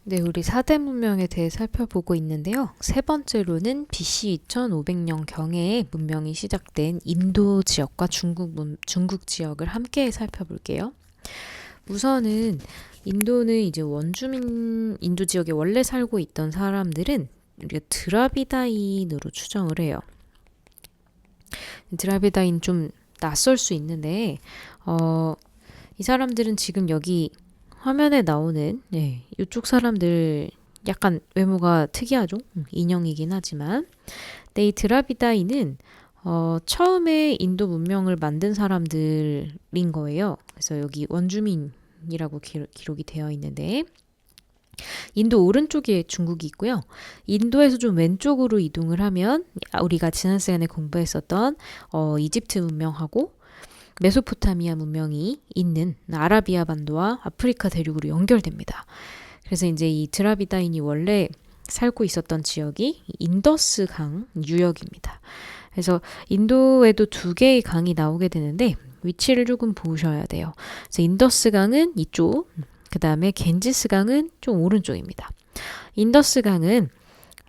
네, 우리 4대 문명에 대해 살펴보고 있는데요. 세 번째로는 BC 2500년 경에 문명이 시작된 인도 지역과 중국 지역을 함께 살펴볼게요. 우선은 인도는 이제 인도 지역에 원래 살고 있던 사람들은 우리가 드라비다인으로 추정을 해요. 드라비다인 좀 낯설 수 있는데, 이 사람들은 지금 여기 화면에 나오는 이쪽 사람들 약간 외모가 특이하죠? 인형이긴 하지만 이 드라비다인은 처음에 인도 문명을 만든 사람들인 거예요. 그래서 여기 원주민이라고 기록이 되어 있는데 인도 오른쪽에 중국이 있고요. 인도에서 좀 왼쪽으로 이동을 하면 우리가 지난 시간에 공부했었던 이집트 문명하고 메소포타미아 문명이 있는 아라비아 반도와 아프리카 대륙으로 연결됩니다. 그래서 이제 이 드라비다인이 원래 살고 있었던 지역이 인더스 강 유역입니다. 그래서 인도에도 두 개의 강이 나오게 되는데 위치를 조금 보셔야 돼요. 그래서 인더스 강은 이쪽, 그 다음에 겐지스 강은 좀 오른쪽입니다. 인더스 강은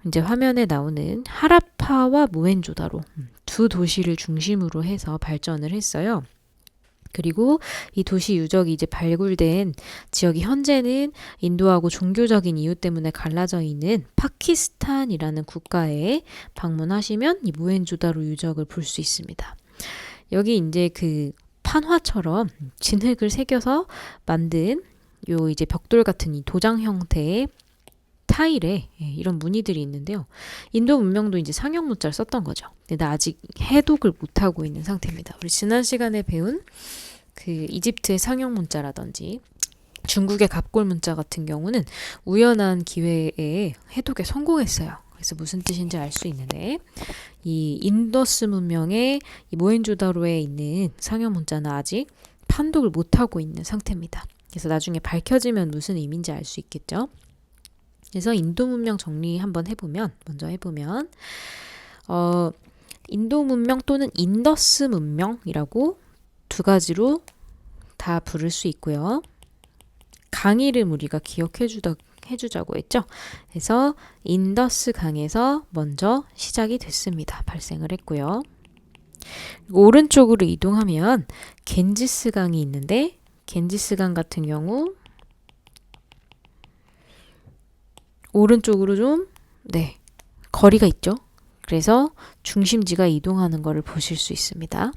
이제 화면에 나오는 하라파와 모헨조다로 두 도시를 중심으로 해서 발전을 했어요. 그리고 이 도시 유적이 이제 발굴된 지역이 현재는 인도하고 종교적인 이유 때문에 갈라져 있는 파키스탄이라는 국가에 방문하시면 이 모헨조다로 유적을 볼 수 있습니다. 여기 이제 그 판화처럼 진흙을 새겨서 만든 요 이제 벽돌 같은 이 도장 형태의 타일에 이런 무늬들이 있는데요. 인도 문명도 이제 상형 문자를 썼던 거죠. 근데 아직 해독을 못하고 있는 상태입니다. 우리 지난 시간에 배운 그 이집트의 상형 문자라든지 중국의 갑골 문자 같은 경우는 우연한 기회에 해독에 성공했어요. 그래서 무슨 뜻인지 알 수 있는데 이 인더스 문명의 이 모헨조다로에 있는 상형 문자는 아직 판독을 못하고 있는 상태입니다. 그래서 나중에 밝혀지면 무슨 의미인지 알 수 있겠죠. 그래서 인도 문명 정리 한번 먼저 해보면 인도 문명 또는 인더스 문명이라고 두 가지로 다 부를 수 있고요. 강 이름 우리가 해주자고 했죠. 그래서 인더스 강에서 먼저 시작이 됐습니다. 발생을 했고요. 오른쪽으로 이동하면 겐지스 강이 있는데 겐지스 강 같은 경우 오른쪽으로 좀 거리가 있죠. 그래서 중심지가 이동하는 것을 보실 수 있습니다.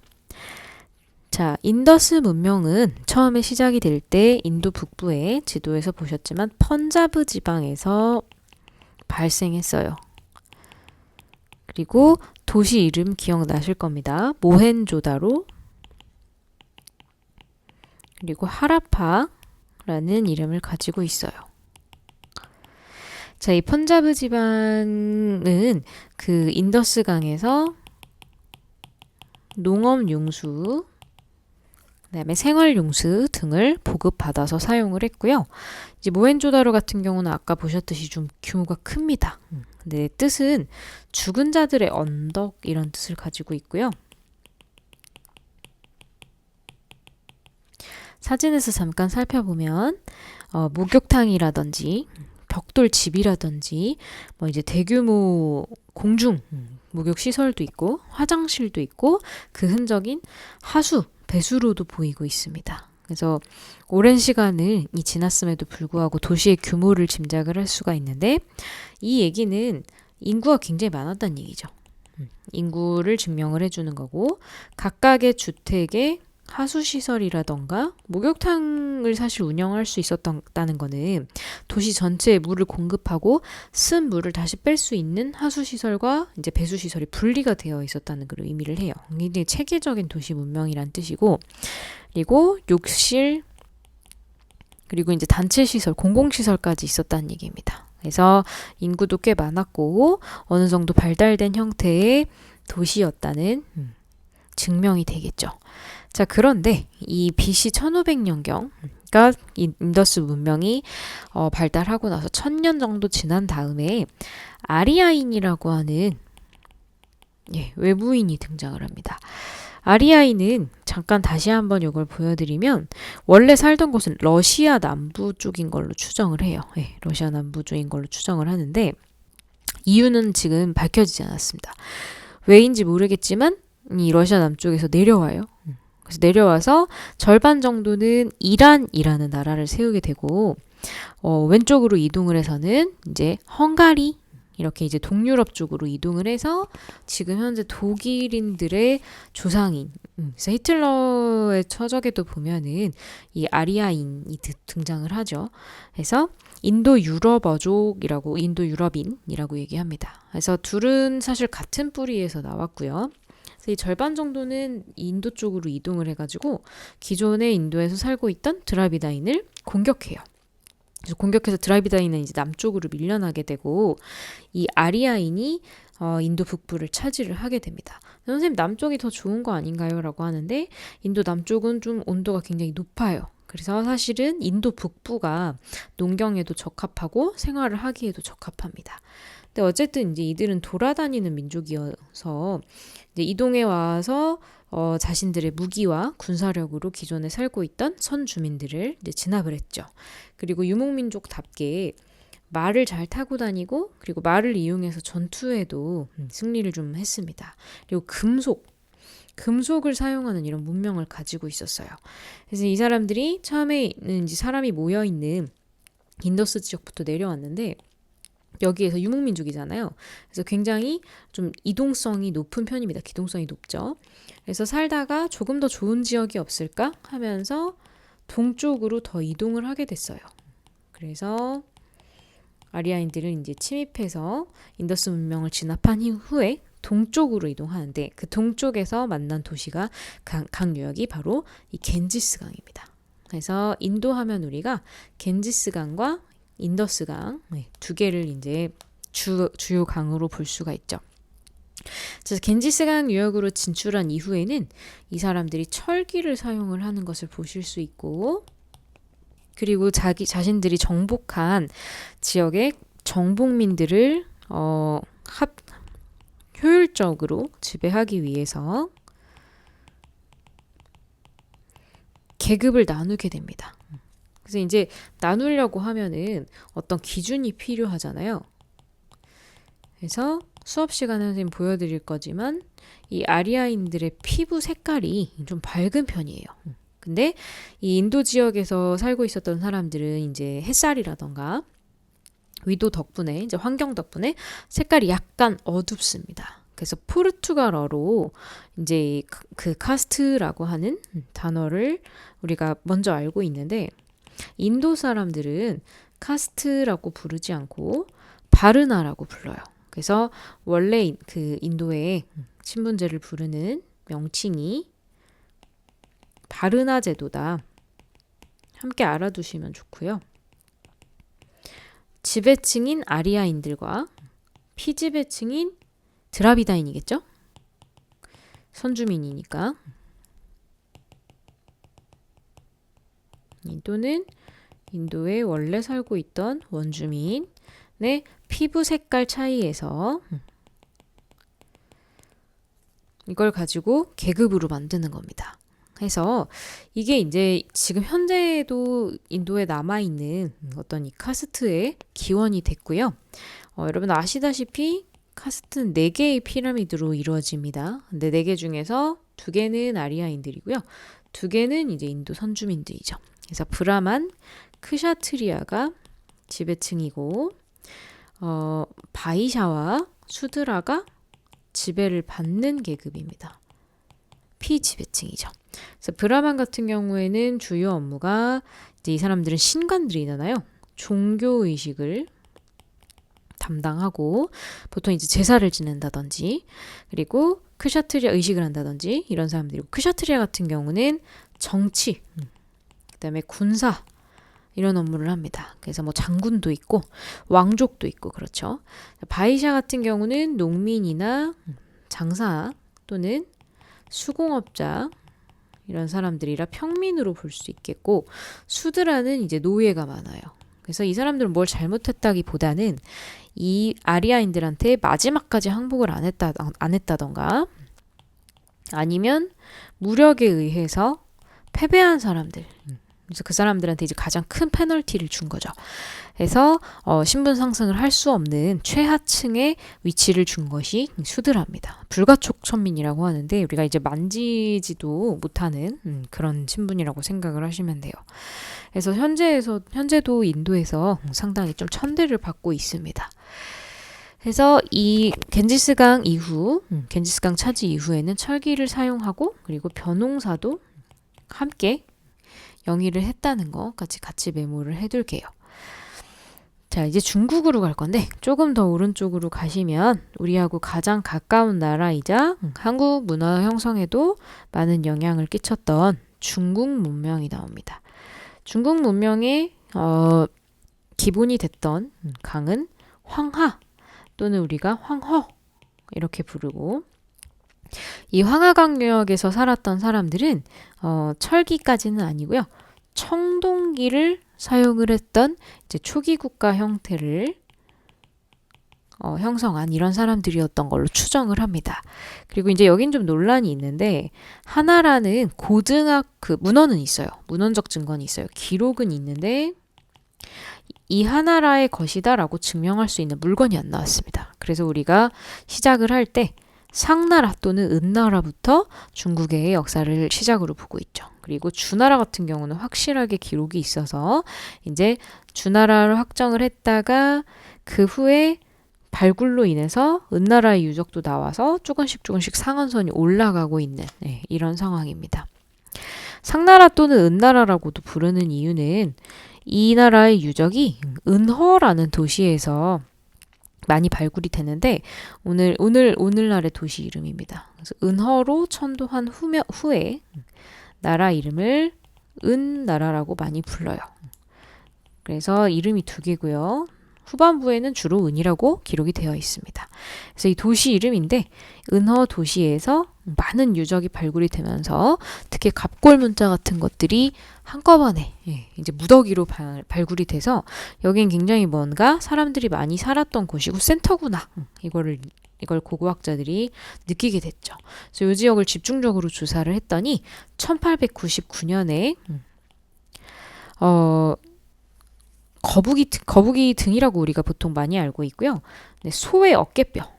자, 인더스 문명은 처음에 시작이 될 때 인도 북부의 지도에서 보셨지만 펀자브 지방에서 발생했어요. 그리고 도시 이름 기억나실 겁니다. 모헨조다로 그리고 하라파라는 이름을 가지고 있어요. 자, 이 펀자브 지방은 그 인더스 강에서 농업 용수, 그다음에 생활 용수 등을 보급받아서 사용을 했고요. 이제 모헨조다로 같은 경우는 아까 보셨듯이 좀 규모가 큽니다. 근데 뜻은 죽은 자들의 언덕 이런 뜻을 가지고 있고요. 사진에서 잠깐 살펴보면 목욕탕이라든지 벽돌집이라든지 이제 대규모 공중 목욕 시설도 있고 화장실도 있고 그 흔적인 하수, 배수로도 보이고 있습니다. 그래서 오랜 시간을 지났음에도 불구하고 도시의 규모를 짐작을 할 수가 있는데 이 얘기는 인구가 굉장히 많았다는 얘기죠. 인구를 증명을 해주는 거고 각각의 주택에 하수시설이라던가 목욕탕을 사실 운영할 수 있었다는 거는 도시 전체에 물을 공급하고 쓴 물을 다시 뺄 수 있는 하수시설과 이제 배수시설이 분리가 되어 있었다는 그런 의미를 해요. 굉장히 체계적인 도시 문명이란 뜻이고, 그리고 욕실, 그리고 이제 단체시설, 공공시설까지 있었다는 얘기입니다. 그래서 인구도 꽤 많았고 어느 정도 발달된 형태의 도시였다는 증명이 되겠죠. 자, 그런데 이 BC 1500년경, 그러니까 인더스 문명이 발달하고 나서 1000년 정도 지난 다음에 아리아인이라고 하는 외부인이 등장을 합니다. 아리아인은 잠깐 다시 한번 이걸 보여드리면 원래 살던 곳은 러시아 남부 쪽인 걸로 추정을 해요. 네, 러시아 남부 쪽인 걸로 추정을 하는데 이유는 지금 밝혀지지 않았습니다. 왜인지 모르겠지만 이 러시아 남쪽에서 내려와요. 그래서 내려와서 절반 정도는 이란이라는 나라를 세우게 되고 왼쪽으로 이동을 해서는 이제 헝가리 이렇게 이제 동유럽 쪽으로 이동을 해서 지금 현재 독일인들의 조상인 그래서 히틀러의 처적에도 보면은 이 아리아인이 등장을 하죠. 그래서 인도 유럽어족이라고 인도 유럽인이라고 얘기합니다. 그래서 둘은 사실 같은 뿌리에서 나왔고요. 그래서 이 절반 정도는 인도 쪽으로 이동을 해가지고 기존의 인도에서 살고 있던 드라비다인을 공격해요. 그래서 공격해서 드라비다인은 이제 남쪽으로 밀려나게 되고 이 아리아인이 인도 북부를 차지를 하게 됩니다. 선생님 남쪽이 더 좋은 거 아닌가요? 라고 하는데 인도 남쪽은 좀 온도가 굉장히 높아요. 그래서 사실은 인도 북부가 농경에도 적합하고 생활을 하기에도 적합합니다. 근데 어쨌든 이제 이들은 돌아다니는 민족이어서 이제 이동해 와서 자신들의 무기와 군사력으로 기존에 살고 있던 선 주민들을 이제 진압을 했죠. 그리고 유목민족답게 말을 잘 타고 다니고 그리고 말을 이용해서 전투에도 승리를 좀 했습니다. 그리고 금속을 사용하는 이런 문명을 가지고 있었어요. 그래서 이 사람들이 처음에는 이제 사람이 모여 있는 인더스 지역부터 내려왔는데 여기에서 유목민족이잖아요. 그래서 굉장히 좀 이동성이 높은 편입니다. 기동성이 높죠. 그래서 살다가 조금 더 좋은 지역이 없을까 하면서 동쪽으로 더 이동을 하게 됐어요. 그래서 아리아인들은 이제 침입해서 인더스 문명을 진압한 후에 동쪽으로 이동하는데 그 동쪽에서 만난 도시가 강유역이 바로 이 겐지스강입니다. 그래서 인도하면 우리가 겐지스강과 인더스강 두 개를 이제 주요 강으로 볼 수가 있죠. 그래서 겐지스강 유역으로 진출한 이후에는 이 사람들이 철기를 사용을 하는 것을 보실 수 있고 그리고 자신들이 정복한 지역의 정복민들을 효율적으로 지배하기 위해서 계급을 나누게 됩니다. 그래서 이제 나누려고 하면은 어떤 기준이 필요하잖아요. 그래서 수업 시간에 선생님 보여드릴 거지만 이 아리아인들의 피부 색깔이 좀 밝은 편이에요. 근데 이 인도 지역에서 살고 있었던 사람들은 이제 햇살이라던가 위도 덕분에 이제 환경 덕분에 색깔이 약간 어둡습니다. 그래서 포르투갈어로 이제 그 카스트라고 하는 단어를 우리가 먼저 알고 있는데 인도 사람들은 카스트라고 부르지 않고 바르나라고 불러요. 그래서 원래 그 인도의 신분제를 부르는 명칭이 바르나 제도다. 함께 알아두시면 좋고요. 지배층인 아리아인들과 피지배층인 드라비다인이겠죠? 선주민이니까. 인도는 인도에 원래 살고 있던 원주민의 피부 색깔 차이에서 이걸 가지고 계급으로 만드는 겁니다. 해서 이게 이제 지금 현재도 인도에 남아있는 어떤 이 카스트의 기원이 됐고요. 여러분 아시다시피 카스트는 4개의 피라미드로 이루어집니다. 근데 4개 중에서 2개는 아리아인들이고요. 2개는 이제 인도 선주민들이죠. 그래서 브라만, 크샤트리아가 지배층이고 바이샤와 수드라가 지배를 받는 계급입니다. 피지배층이죠. 그래서 브라만 같은 경우에는 주요 업무가 이제 이 사람들은 신관들이잖아요. 종교 의식을 담당하고 보통 이제 제사를 지낸다든지 그리고 크샤트리아 의식을 한다든지 이런 사람들이고 크샤트리아 같은 경우는 정치 그다음에 군사 이런 업무를 합니다. 그래서 뭐 장군도 있고 왕족도 있고 그렇죠. 바이샤 같은 경우는 농민이나 장사 또는 수공업자 이런 사람들이라 평민으로 볼 수 있겠고 수드라는 이제 노예가 많아요. 그래서 이 사람들은 뭘 잘못했다기보다는 이 아리아인들한테 마지막까지 항복을 안 했다던가 아니면 무력에 의해서 패배한 사람들. 그래서 그 사람들한테 이제 가장 큰 페널티를 준 거죠. 그래서 신분 상승을 할 수 없는 최하층의 위치를 준 것이 수드라입니다. 불가촉 천민이라고 하는데 우리가 이제 만지지도 못하는 그런 신분이라고 생각을 하시면 돼요. 그래서 현재도 인도에서 상당히 좀 천대를 받고 있습니다. 그래서 이 겐지스강 이후, 겐지스강 차지 이후에는 철기를 사용하고 그리고 벼농사도 함께 영위를 했다는 거 같이 메모를 해둘게요. 자, 이제 중국으로 갈 건데 조금 더 오른쪽으로 가시면 우리하고 가장 가까운 나라이자 한국 문화 형성에도 많은 영향을 끼쳤던 중국 문명이 나옵니다. 중국 문명의 기본이 됐던 강은 황하 또는 우리가 황허 이렇게 부르고 이 황하강역에서 살았던 사람들은 철기까지는 아니고요. 청동기를 사용을 했던 이제 초기 국가 형태를 형성한 이런 사람들이었던 걸로 추정을 합니다. 그리고 이제 여긴 좀 논란이 있는데 하나라는 문헌은 있어요. 문헌적 증거는 있어요. 기록은 있는데 이 하나라의 것이다라고 증명할 수 있는 물건이 안 나왔습니다. 그래서 우리가 시작을 할 때 상나라 또는 은나라부터 중국의 역사를 시작으로 보고 있죠. 그리고 주나라 같은 경우는 확실하게 기록이 있어서 이제 주나라를 확정을 했다가 그 후에 발굴로 인해서 은나라의 유적도 나와서 조금씩 상한선이 올라가고 있는 이런 상황입니다. 상나라 또는 은나라라고도 부르는 이유는 이 나라의 유적이 은허라는 도시에서 많이 발굴이 되는데 오늘날의 도시 이름입니다. 그래서 은허로 천도한 후에 나라 이름을 은나라라고 많이 불러요. 그래서 이름이 두 개고요. 후반부에는 주로 은이라고 기록이 되어 있습니다. 그래서 이 도시 이름인데 은허 도시에서 많은 유적이 발굴이 되면서 특히 갑골 문자 같은 것들이 한꺼번에 이제 무더기로 발굴이 돼서 여긴 굉장히 뭔가 사람들이 많이 살았던 곳이고 센터구나. 이걸 고고학자들이 느끼게 됐죠. 그래서 이 지역을 집중적으로 조사를 했더니 1899년에 거북이 등이라고 우리가 보통 많이 알고 있고요. 소의 어깨뼈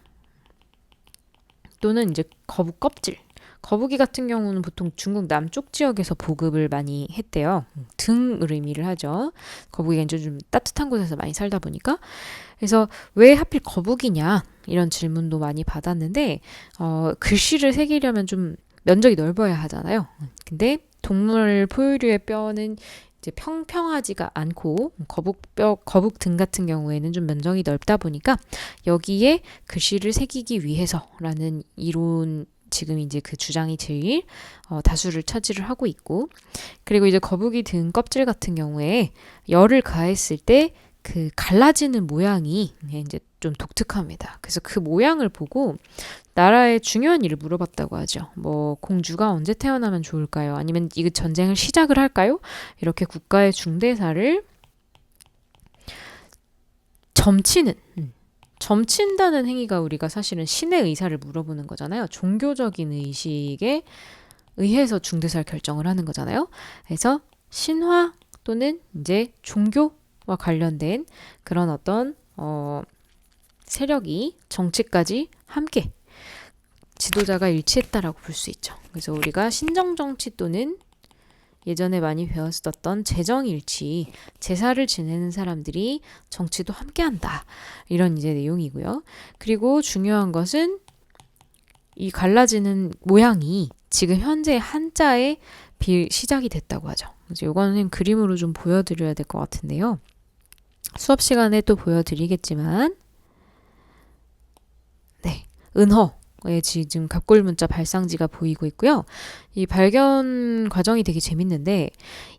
또는 이제 거북 껍질. 거북이 같은 경우는 보통 중국 남쪽 지역에서 보급을 많이 했대요. 등을 의미를 하죠. 거북이가 이제 좀 따뜻한 곳에서 많이 살다 보니까. 그래서 왜 하필 거북이냐 이런 질문도 많이 받았는데 글씨를 새기려면 좀 면적이 넓어야 하잖아요. 근데 동물 포유류의 뼈는 이제 평평하지가 않고 거북 등 같은 경우에는 좀 면적이 넓다 보니까 여기에 글씨를 새기기 위해서라는 이론 지금 이제 그 주장이 제일 다수를 차지를 하고 있고 그리고 이제 거북이 등 껍질 같은 경우에 열을 가했을 때 그 갈라지는 모양이 이제 좀 독특합니다. 그래서 그 모양을 보고 나라의 중요한 일을 물어봤다고 하죠. 뭐 공주가 언제 태어나면 좋을까요? 아니면 이 전쟁을 시작을 할까요? 이렇게 국가의 중대사를 점친다는 행위가 우리가 사실은 신의 의사를 물어보는 거잖아요. 종교적인 의식에 의해서 중대사를 결정을 하는 거잖아요. 그래서 신화 또는 이제 종교와 관련된 그런 어떤 세력이 정치까지 함께 지도자가 일치했다라고 볼 수 있죠. 그래서 우리가 신정정치 또는 예전에 많이 배웠었던 재정일치, 제사를 지내는 사람들이 정치도 함께한다. 이런 이제 내용이고요. 그리고 중요한 것은 이 갈라지는 모양이 지금 현재 한자에 시작이 됐다고 하죠. 그래서 이거는 그림으로 좀 보여드려야 될 것 같은데요. 수업 시간에 또 보여드리겠지만 은허에 지금 갑골 문자 발상지가 보이고 있고요. 이 발견 과정이 되게 재밌는데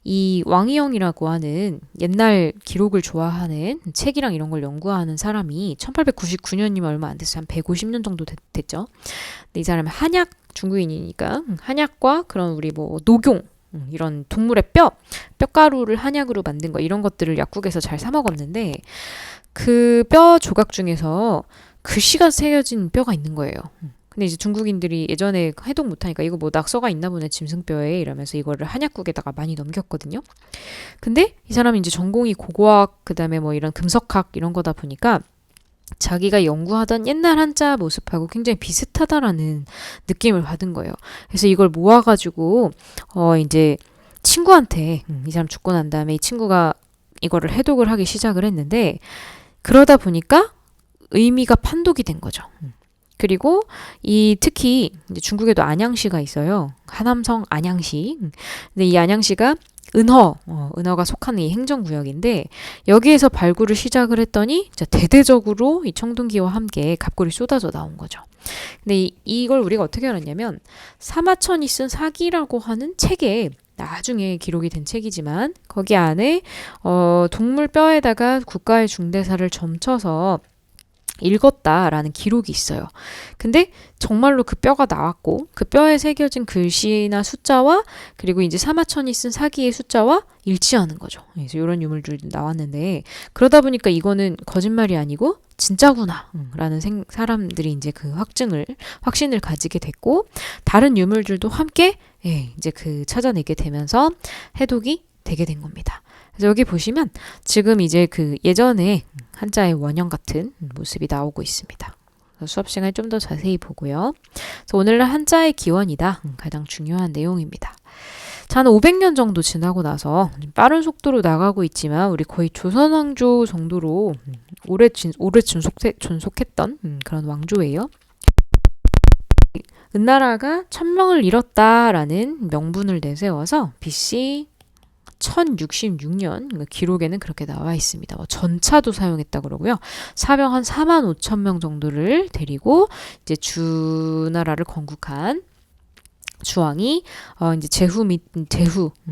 이 왕이영이라고 하는 옛날 기록을 좋아하는 책이랑 이런 걸 연구하는 사람이 1899년이면 얼마 안 됐어요. 한 150년 정도 됐죠. 근데 이 사람은 한약 중국인이니까 한약과 그런 우리 뭐 녹용 이런 동물의 뼈가루를 한약으로 만든 거 이런 것들을 약국에서 잘 사 먹었는데 그 뼈 조각 중에서 글씨가 새겨진 뼈가 있는 거예요. 근데 이제 중국인들이 예전에 해독 못하니까 이거 뭐 낙서가 있나 보네 짐승뼈에 이러면서 이거를 한약국에다가 많이 넘겼거든요. 근데 이 사람이 이제 전공이 고고학 그다음에 뭐 이런 금속학 이런 거다 보니까 자기가 연구하던 옛날 한자 모습하고 굉장히 비슷하다라는 느낌을 받은 거예요. 그래서 이걸 모아가지고 이제 친구한테 이 사람 죽고 난 다음에 이 친구가 이거를 해독을 하기 시작을 했는데 그러다 보니까 의미가 판독이 된 거죠. 그리고 이 특히 이제 중국에도 안양시가 있어요. 하남성 안양시. 근데 이 안양시가 은허가 속하는 이 행정구역인데 여기에서 발굴을 시작을 했더니 진짜 대대적으로 이 청동기와 함께 갑골이 쏟아져 나온 거죠. 근데 이걸 우리가 어떻게 알았냐면 사마천이 쓴 사기라고 하는 책에 나중에 기록이 된 책이지만 거기 안에 동물 뼈에다가 국가의 중대사를 점쳐서 읽었다라는 기록이 있어요. 근데 정말로 그 뼈가 나왔고 그 뼈에 새겨진 글씨나 숫자와 그리고 이제 사마천이 쓴 사기의 숫자와 일치하는 거죠. 그래서 이런 유물들이 나왔는데 그러다 보니까 이거는 거짓말이 아니고 진짜구나 라는 사람들이 이제 그 확신을 가지게 됐고 다른 유물들도 함께 이제 그 찾아내게 되면서 해독이 되게 된 겁니다. 그래서 여기 보시면 지금 이제 그 예전에 한자의 원형 같은 모습이 나오고 있습니다. 수업 시간에 좀 더 자세히 보고요. 그래서 오늘날 한자의 기원이다. 가장 중요한 내용입니다. 자, 한 500년 정도 지나고 나서 빠른 속도로 나가고 있지만 우리 거의 조선 왕조 정도로 오래 존속했던 그런 왕조예요. 은나라가 천명을 잃었다라는 명분을 내세워서 BC 1066년 기록에는 그렇게 나와 있습니다. 전차도 사용했다 그러고요. 사병 한 4만 5천 명 정도를 데리고 이제 주나라를 건국한 주왕이 이제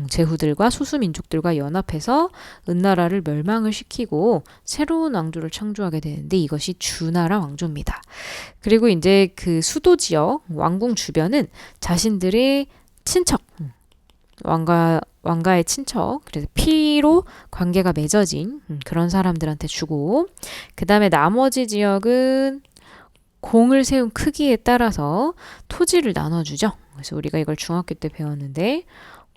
제후들과 소수민족들과 연합해서 은나라를 멸망을 시키고 새로운 왕조를 창조하게 되는데 이것이 주나라 왕조입니다. 그리고 이제 그 수도 지역 왕궁 주변은 자신들의 친척 왕가의 친척, 그래서 피로 관계가 맺어진 그런 사람들한테 주고 그 다음에 나머지 지역은 공을 세운 크기에 따라서 토지를 나눠주죠. 그래서 우리가 이걸 중학교 때 배웠는데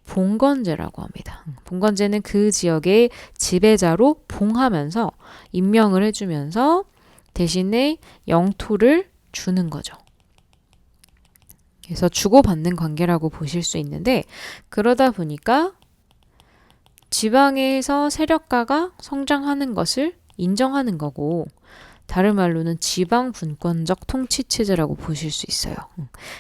봉건제라고 합니다. 봉건제는 그 지역의 지배자로 봉하면서 임명을 해주면서 대신에 영토를 주는 거죠. 그래서 주고받는 관계라고 보실 수 있는데 그러다 보니까 지방에서 세력가가 성장하는 것을 인정하는 거고 다른 말로는 지방 분권적 통치 체제라고 보실 수 있어요.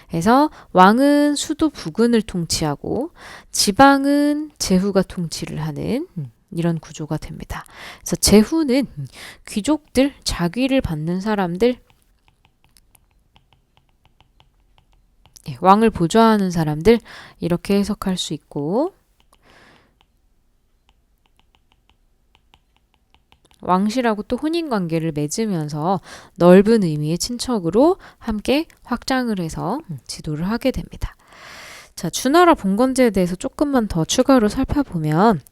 그래서 왕은 수도 부근을 통치하고 지방은 제후가 통치를 하는 이런 구조가 됩니다. 그래서 제후는 귀족들, 자귀를 받는 사람들, 왕을 보좌하는 사람들 이렇게 해석할 수 있고 왕실하고 또 혼인관계를 맺으면서 넓은 의미의 친척으로 함께 확장을 해서 지도를 하게 됩니다. 자, 주나라 봉건제에 대해서 조금만 더 추가로 살펴보면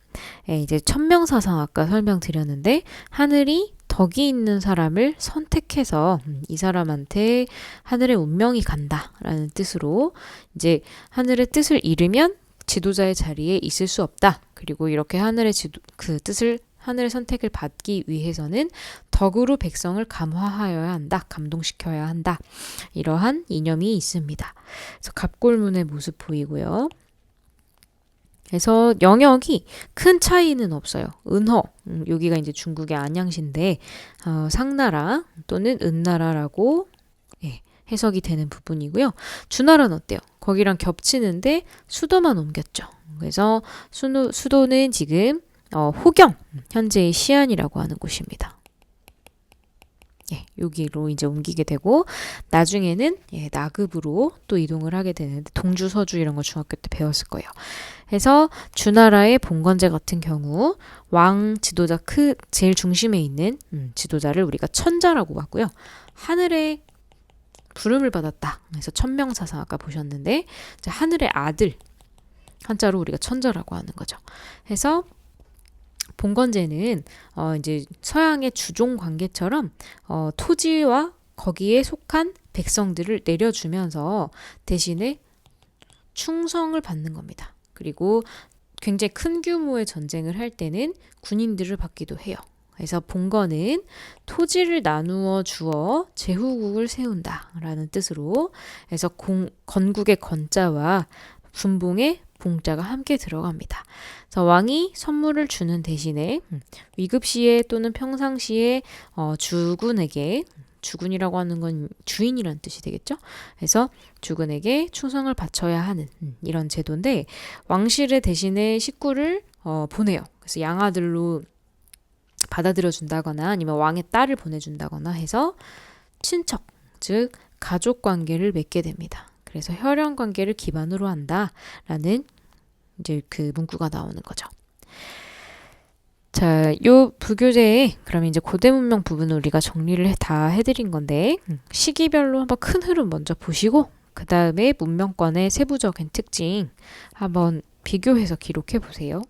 이제 천명사상 아까 설명드렸는데 하늘이 덕이 있는 사람을 선택해서 이 사람한테 하늘의 운명이 간다라는 뜻으로 이제 하늘의 뜻을 잃으면 지도자의 자리에 있을 수 없다. 그리고 이렇게 하늘의 하늘의 선택을 받기 위해서는 덕으로 백성을 감화하여야 한다. 감동시켜야 한다. 이러한 이념이 있습니다. 그래서 갑골문의 모습 보이고요. 그래서 영역이 큰 차이는 없어요. 은허, 여기가 이제 중국의 안양시인데 상나라 또는 은나라라고 해석이 되는 부분이고요. 주나라는 어때요? 거기랑 겹치는데 수도만 옮겼죠. 그래서 수도는 지금 호경, 현재의 시안이라고 하는 곳입니다. 여기로 이제 옮기게 되고 나중에는 나급으로 또 이동을 하게 되는데 동주, 서주 이런 거 중학교 때 배웠을 거예요. 그래서 주나라의 봉건제 같은 경우 왕 지도자 제일 중심에 있는 지도자를 우리가 천자라고 하고요. 하늘의 부름을 받았다. 그래서 천명사상 아까 보셨는데 하늘의 아들 한자로 우리가 천자라고 하는 거죠. 그래서 봉건제는 이제 서양의 주종 관계처럼 토지와 거기에 속한 백성들을 내려주면서 대신에 충성을 받는 겁니다. 그리고 굉장히 큰 규모의 전쟁을 할 때는 군인들을 받기도 해요. 그래서 봉건은 토지를 나누어 주어 제후국을 세운다라는 뜻으로 해서 건국의 건자와 분봉의 봉자가 함께 들어갑니다. 그래서 왕이 선물을 주는 대신에 위급시에 또는 평상시에 주군에게, 주군이라고 하는 건 주인이란 뜻이 되겠죠. 그래서 주군에게 충성을 바쳐야 하는 이런 제도인데, 왕실에 대신에 식구를 보내요. 그래서 양아들로 받아들여 준다거나 아니면 왕의 딸을 보내준다거나 해서 친척, 즉 가족 관계를 맺게 됩니다. 그래서 혈연 관계를 기반으로 한다라는 이제 그 문구가 나오는 거죠. 자, 요 불교제의 그럼 이제 고대 문명 부분을 우리가 정리를 다 해드린 건데, 시기별로 한번 큰 흐름 먼저 보시고 그 다음에 문명권의 세부적인 특징 한번 비교해서 기록해 보세요.